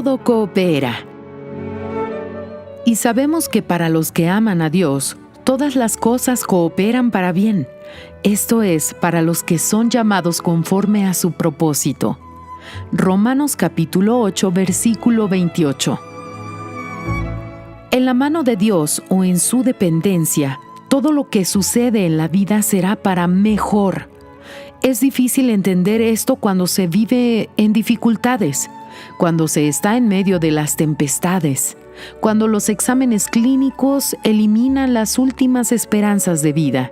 todo coopera. Y sabemos que para los que aman a Dios, todas las cosas cooperan para bien. Esto es, para los que son llamados conforme a su propósito. Romanos capítulo 8, versículo 28. En la mano de Dios o en su dependencia, todo lo que sucede en la vida será para mejor. Es difícil entender esto cuando se vive en dificultades, cuando se está en medio de las tempestades, cuando los exámenes clínicos eliminan las últimas esperanzas de vida,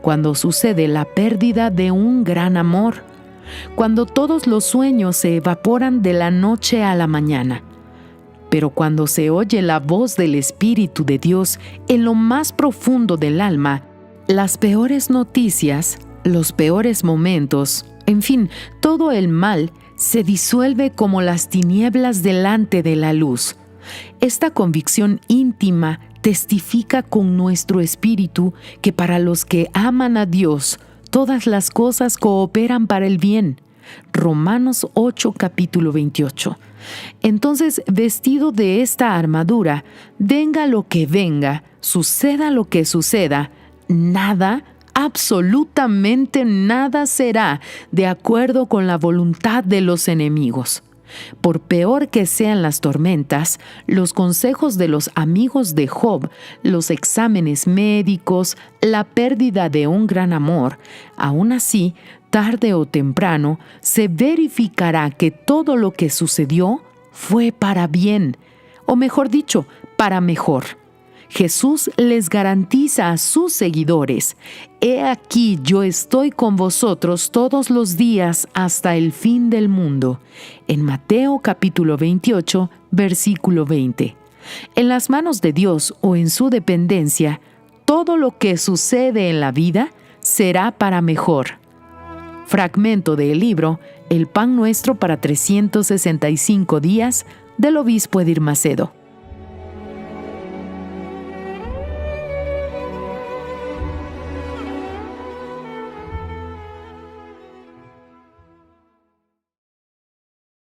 cuando sucede la pérdida de un gran amor, cuando todos los sueños se evaporan de la noche a la mañana. Pero cuando se oye la voz del Espíritu de Dios en lo más profundo del alma, las peores noticias, los peores momentos, en fin, todo el mal se disuelve como las tinieblas delante de la luz. Esta convicción íntima testifica con nuestro espíritu que para los que aman a Dios, todas las cosas cooperan para el bien. Romanos 8, capítulo 28. Entonces, vestido de esta armadura, venga lo que venga, suceda lo que suceda, nada, absolutamente nada será de acuerdo con la voluntad de los enemigos. Por peor que sean las tormentas, los consejos de los amigos de Job, los exámenes médicos, la pérdida de un gran amor, aún así, tarde o temprano, se verificará que todo lo que sucedió fue para bien, o mejor dicho, para mejor. Jesús les garantiza a sus seguidores: «He aquí yo estoy con vosotros todos los días hasta el fin del mundo», en Mateo capítulo 28, versículo 20. En las manos de Dios o en su dependencia, todo lo que sucede en la vida será para mejor. Fragmento del libro El pan nuestro para 365 días del obispo Edir Macedo.